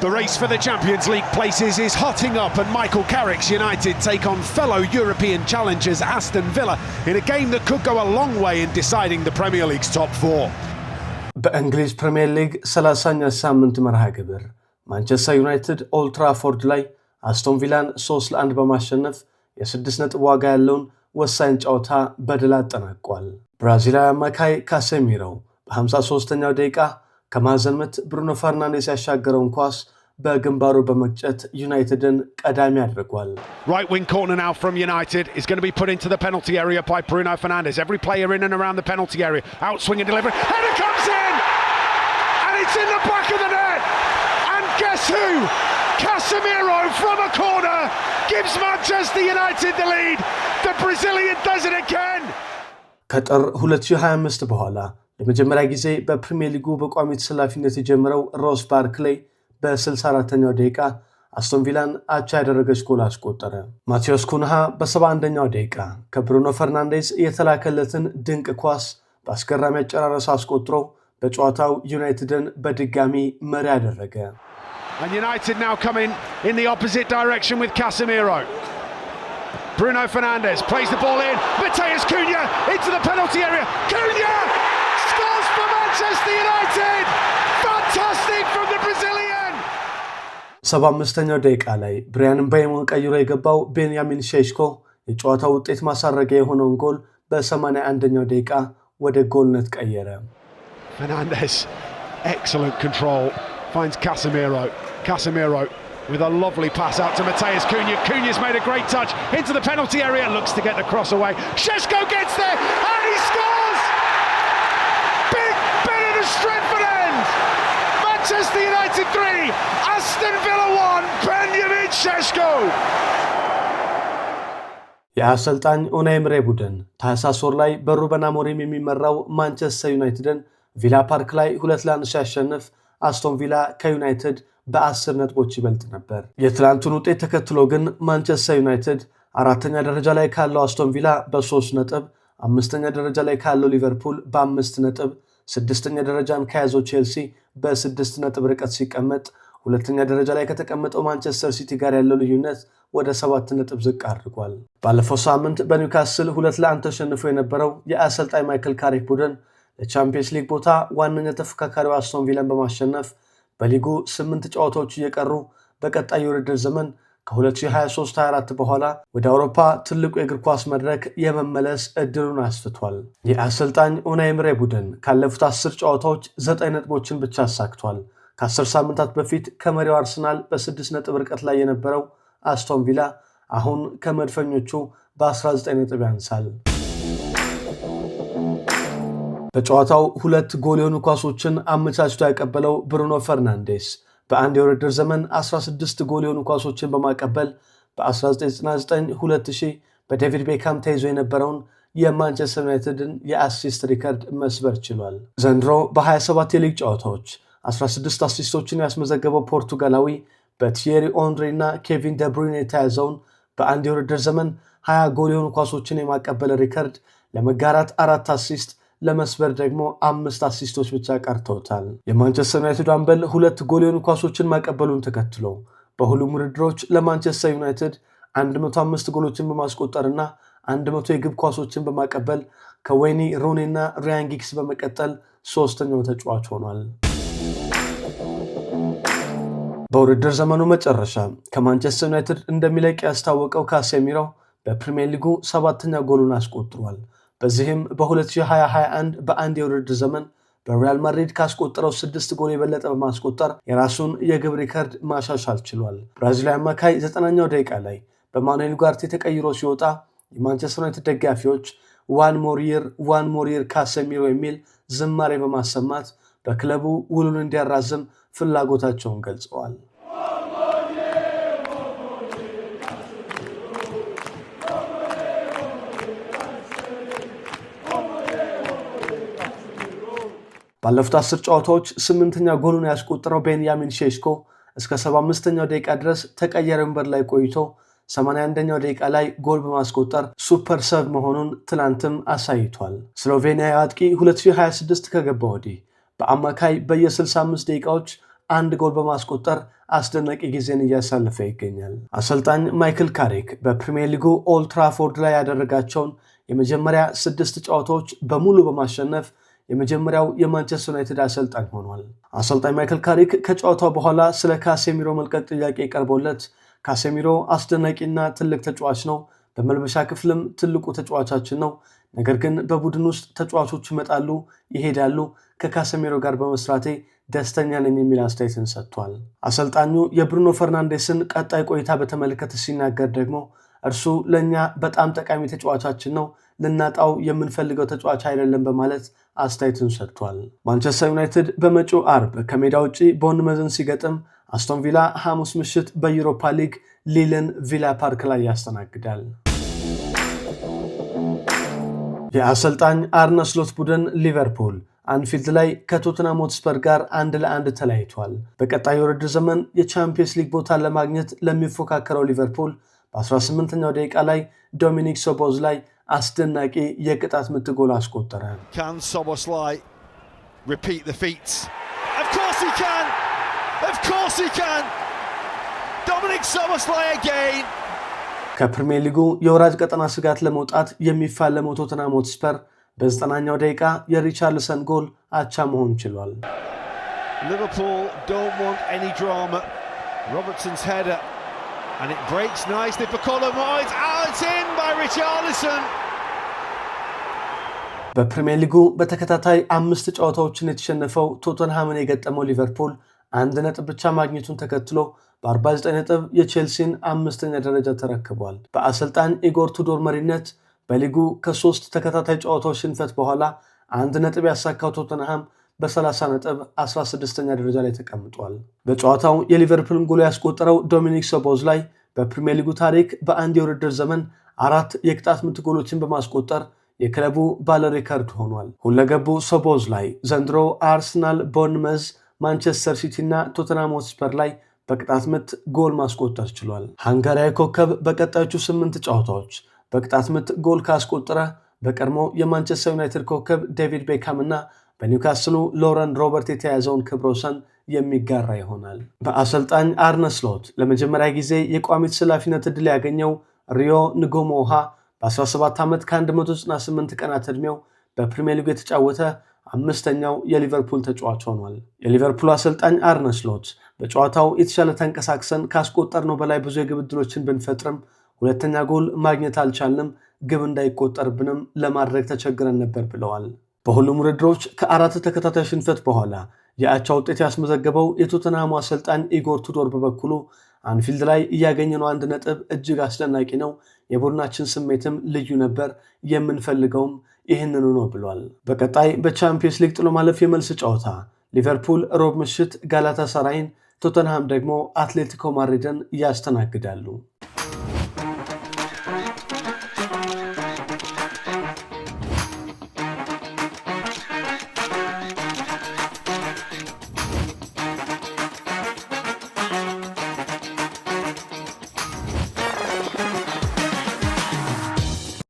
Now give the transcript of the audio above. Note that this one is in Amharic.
The race for the Champions League places is hotting up and Michael Carrick's United take on fellow European challengers Aston Villa in a game that could go a long way in deciding the Premier League's top four. በእንግሊዝ ፕሪሚየር ሊግ 30ኛ ሳምንት መርሃ ግብር ማንቸስተር ዩናይትድ ኦልድ ትራፎርድ ላይ አስቶን ቪላን 3-1 በማሸነፍ የ6 ነጥብ ዋጋ ያለውን ወሳኝ ጨዋታ በድል አጠናቋል። ብራዚላዊ አማካይ ካሴሚሮ በ53ኛው ደቂቃ ከማዕዘን ምት ብሩኖ ፈርናንዴስ ያሻገረውን ኳስ በግንባሩ በመቅጨት ዩናይትድን ቀዳሚ አድርጓል። Right wing corner now from United is going to be put into the penalty area by Bruno Fernandes. Every player in and around the penalty area. Outswing and delivery. Header comes in! And it's in the back of the net! And guess who? Casemiro from a corner gives Manchester United the lead. The Brazilian does it again! ከጥር 2025 በኋላ ለመጀመሪያ ጊዜ በፕሪሚየር ሊጉ በቋሚ ተሰላፊነት የጀመረው ሮስ ባርክሌይ በ64ኛው ደቂቃ አስቶን ቪላን አቻ ያደረገች ጎል አስቆጠረ። ማቴዎስ ኩንሃ በ71ኛው ደቂቃ ከብሩኖ ፈርናንዴስ የተላከለትን ድንቅ ኳስ በአስገራሚ አጨራረስ አስቆጥሮ በጨዋታው ዩናይትድን በድጋሚ መሪ አደረገ። And United now coming in the opposite direction with Casemiro. Bruno Fernandes plays the ball in. Matheus Cunha into the penalty area. Cunha scores for Manchester United. Fantastic from the Brazilian. 75ኛው ደቂቃ ላይ ብራያን ምቤሞን ቀይሮ የገባው ቤንያሚን ሼሽኮ የጨዋታው ውጤት ማሳረጊያ የሆነውን ጎል በ81ኛው ደቂቃ ወደ ጎልነት ቀየረ። Fernandes, excellent control, finds Casemiro with a lovely pass out to Matheus Cunha. Cunha's made a great touch into the penalty area, looks to get the cross away. Šeško gets there and he scores! Big bit of Stretford End! Manchester United 3, Aston Villa 1, Benjamin Šeško! የአሰልጣኝ ኡናይ ኤምሬ ቡድን ታህሳስ ወር ላይ በሩበን አሞሪም የሚመራው ማንቸስተር ዩናይትድን ቪላ ፓርክ ላይ 2-1 ሲያሸንፍ አስቶን ቪላ ከዩናይትድ በ10 ነጥቦች ይበልጥ ነበር። የትላንቱን ውጤት ተከትሎ ግን ማንቸስተር ዩናይትድ አራተኛ ደረጃ ላይ ካለው አስቶን ቪላ በ3 ነጥብ፣ አምስተኛ ደረጃ ላይ ካለው ሊቨርፑል በ5 ነጥብ፣ ስድስተኛ ደረጃን ከያዘው ቼልሲ በ6 ነጥብ ርቀት ሲቀመጥ ሁለተኛ ደረጃ ላይ ከተቀመጠው ማንቸስተር ሲቲ ጋር ያለው ልዩነት ወደ 7 ነጥብ ዝቅ አድርጓል። ባለፈው ሳምንት በኒውካስል 2-1 ተሸንፎ የነበረው የአሰልጣኝ ማይክል ካሪክ ቡድን ለቻምፒየንስ ሊግ ቦታ ዋነኛ ተፎካካሪው አስቶን ቪላን በማሸነፍ በሊጉ 8 ጨዋታዎች እየቀሩ በቀጣይ የውድድር ዘመን ከ2023-24 በኋላ ወደ አውሮፓ ትልቁ የእግር ኳስ መድረክ የመመለስ እድሉን አስፍቷል። የአሰልጣኝ ኡናይ ኤምሬ ቡድን ካለፉት 10 ጨዋታዎች 9 ነጥቦችን ብቻ አሳክቷል። ከ10 ሳምንታት በፊት ከመሪው አርሰናል በ6 ነጥብ ርቀት ላይ የነበረው አስቶን ቪላ አሁን ከመድፈኞቹ በ19 ነጥብ ያንሳል። በጨዋታው 2 ጎል የሆኑ ኳሶችን አመቻችቶ ያቀበለው ብሩኖ ፈርናንዴስ በአንድ የውድድር ዘመን 16 ጎል የሆኑ ኳሶችን በማቀበል በ1999 2000 በዴቪድ ቤካም ተይዞ የነበረውን የማንቸስተር ዩናይትድን የአሲስት ሪከርድ መስበር ችሏል። ዘንድሮ በ27 የሊግ ጨዋታዎች 16 አሲስቶችን ያስመዘገበው ፖርቱጋላዊ በቲየሪ ኦንሪ እና ኬቪን ደብሩይነ የተያዘውን በአንድ የውድድር ዘመን 20 ጎል የሆኑ ኳሶችን የማቀበል ሪከርድ ለመጋራት 4 አሲስት ለመስበር ደግሞ 5 አሲስቶች ብቻ ቀርተውታል። የማንቸስተር ዩናይትድ አምበል 2 ጎል የሆኑ ኳሶችን ማቀበሉን ተከትሎ በሁሉም ውድድሮች ለማንቸስተር ዩናይትድ 105 ጎሎችን በማስቆጠርና 100 የግብ ኳሶችን በማቀበል ከዌይኒ ሩኒ እና ራያን ጊግስ በመቀጠል ሶስተኛው ተጫዋች ሆኗል። በውድድር ዘመኑ መጨረሻ ከማንቸስተር ዩናይትድ እንደሚለቅ ያስታወቀው ካሴሚሮ በፕሪሚየር ሊጉ 7ኛ ጎሉን አስቆጥሯል። በዚህም በ2021 በአንድ የውድድር ዘመን በሪያል ማድሪድ ካስቆጠረው 6 ጎል የበለጠ በማስቆጠር የራሱን የግብ ሪከርድ ማሻሻል ችሏል። ብራዚላዊ አማካይ 90ኛው ደቂቃ ላይ በማኑኤል ኡጋርቴ ተቀይሮ ሲወጣ የማንቸስተር ዩናይትድ ደጋፊዎች ዋን ሞር ይር ካሴሚሮ የሚል ዝማሬ በማሰማት በክለቡ ውሉን እንዲያራዝም ፍላጎታቸውን ገልጸዋል። ባለፉት 10 ጨዋታዎች 8ኛ ጎሉን ያስቆጠረው ቤንያሚን ሼሽኮ እስከ 75ኛው ደቂቃ ድረስ ተቀያሪ ወንበር ላይ ቆይቶ 81ኛው ደቂቃ ላይ ጎል በማስቆጠር ሱፐር ሰብ መሆኑን ትላንትም አሳይቷል። ስሎቬኒያዊ አጥቂ 2026 ከገባ ወዲህ በአማካይ በየ65 ደቂቃዎች አንድ ጎል በማስቆጠር አስደናቂ ጊዜን እያሳለፈ ይገኛል። አሰልጣኝ ማይክል ካሪክ በፕሪሚየር ሊጉ ኦልድ ትራፎርድ ላይ ያደረጋቸውን የመጀመሪያ 6 ጨዋታዎች በሙሉ በማሸነፍ የመጀመሪያው የማንቸስተር ዩናይትድ አሰልጣኝ ሆኗል። አሰልጣኝ ማይክል ካሪክ ከጨዋታው በኋላ ስለ ካሴሚሮ መልቀቅ ጥያቄ ቀርቦለት ካሴሚሮ አስደናቂና ትልቅ ተጫዋች ነው፣ በመልበሻ ክፍልም ትልቁ ተጫዋቻችን ነው፣ ነገር ግን በቡድን ውስጥ ተጫዋቾች ይመጣሉ ይሄዳሉ፣ ከካሴሚሮ ጋር በመስራቴ ደስተኛ ነኝ የሚል አስተያየትን ሰጥቷል። አሰልጣኙ የብሩኖ ፈርናንዴስን ቀጣይ ቆይታ በተመለከተ ሲናገር ደግሞ እርሱ ለኛ በጣም ጠቃሚ ተጫዋቻችን ነው፣ ልናጣው የምንፈልገው ተጫዋች አይደለም በማለት አስተያየትን ሰጥቷል። ማንቸስተር ዩናይትድ በመጪው አርብ ከሜዳ ውጪ ቦርንመዝን ሲገጥም አስቶን ቪላ ሐሙስ ምሽት በዩሮፓ ሊግ ሊልን ቪላ ፓርክ ላይ ያስተናግዳል። የአሰልጣኝ አርነ ስሎት ቡድን ሊቨርፑል አንፊልድ ላይ ከቶተንሃም ሆትስፐር ጋር 1-1 ተለያይቷል። በቀጣዩ ውድድር ዘመን የቻምፒየንስ ሊግ ቦታን ለማግኘት ለሚፎካከረው ሊቨርፑል በ18ኛው ደቂቃ ላይ ዶሚኒክ ሶቦስላይ አስደናቂ የቅጣት ምት ጎል አስቆጠረ። Can Szoboszlai repeat the feats? Of course he can! Of course he can! Dominic Szoboszlai again! ከፕሪሚየር ሊጉ የወራጅ ቀጠና ስጋት ለመውጣት የሚፋለመው ቶተንሃም ሆትስፐር በ90ኛው ደቂቃ የሪቻርልሰን ጎል አቻ መሆን ችሏል። Liverpool don't want any drama. Robertson's header and it breaks nicely for Colin White. It's in by Richarlison. በፕሪሚየር ሊጉ በተከታታይ 5 ጨዋታዎችን የተሸነፈው ቶተንሃምን የገጠመው ሊቨርፑል 1 ነጥብ ብቻ ማግኘቱን ተከትሎ በ49 ነጥብ የቼልሲን 5ኛ ደረጃ ተረክቧል። በአሰልጣኝ ኢጎር ቱዶር መሪነት በሊጉ ከ3 ተከታታይ ጨዋታዎች ሽንፈት በኋላ 1 ነጥብ ያሳካው ቶተንሃም በ30 ነጥብ 16ኛ ደረጃ ላይ ተቀምጧል። በጨዋታው የሊቨርፑልን ጎል ያስቆጠረው ዶሚኒክ ሶቦስላይ በፕሪሚየር ሊጉ ታሪክ በአንድ የውድድር ዘመን 4 የቅጣት ምት ጎሎችን በማስቆጠር የክለቡ ባለ ሪካርድ ሆኗል። ሁለገቡ ሶቦስላይ ዘንድሮ አርሰናል፣ ቦርንመዝ፣ ማንቸስተር ሲቲ እና ቶተንሃም ሆትስፐር ላይ በቅጣት ምት ጎል ማስቆጠር ችሏል። ሃንጋሪያዊ ኮከብ በቀጣዮቹ 8 ጨዋታዎች በቅጣት ምት ጎል ካስቆጠረ በቀድሞ የማንቸስተር ዩናይትድ ኮከብ ዴቪድ ቤካም እና በኒውካስሉ ሎረን ሮበርት የተያዘውን ክብረ ወሰን የሚጋራ ይሆናል። በአሰልጣኝ አርነ ስሎት ለመጀመሪያ ጊዜ የቋሚ ተሰላፊነት ዕድል ያገኘው ሪዮ ንጎሞሃ በ17 ዓመት ከ198 ቀናት ዕድሜው በፕሪሚየር ሊግ የተጫወተ 5ኛው የሊቨርፑል ተጫዋች ሆኗል። የሊቨርፑል አሰልጣኝ አርነ ስሎት በጨዋታው የተሻለ ተንቀሳቅሰን ካስቆጠርነው በላይ ብዙ የግብ ዕድሎችን ብንፈጥርም ሁለተኛ ጎል ማግኘት አልቻልንም፣ ግብ እንዳይቆጠርብንም ለማድረግ ተቸግረን ነበር ብለዋል። በሁሉም ውድድሮች ከ4 ተከታታይ ሽንፈት በኋላ የአቻ ውጤት ያስመዘገበው የቶተንሃሙ አሰልጣኝ ኢጎር ቱዶር በበኩሉ አንፊልድ ላይ እያገኘነው 1 ነጥብ እጅግ አስደናቂ ነው፣ የቡድናችን ስሜትም ልዩ ነበር፣ የምንፈልገውም ይህንኑ ነው ብሏል። በቀጣይ በቻምፒየንስ ሊግ ጥሎ ማለፍ የመልስ ጨዋታ ሊቨርፑል ሮብ ምሽት ጋላታሳራይን፣ ቶተንሃም ደግሞ አትሌቲኮ ማድሪድን ያስተናግዳሉ።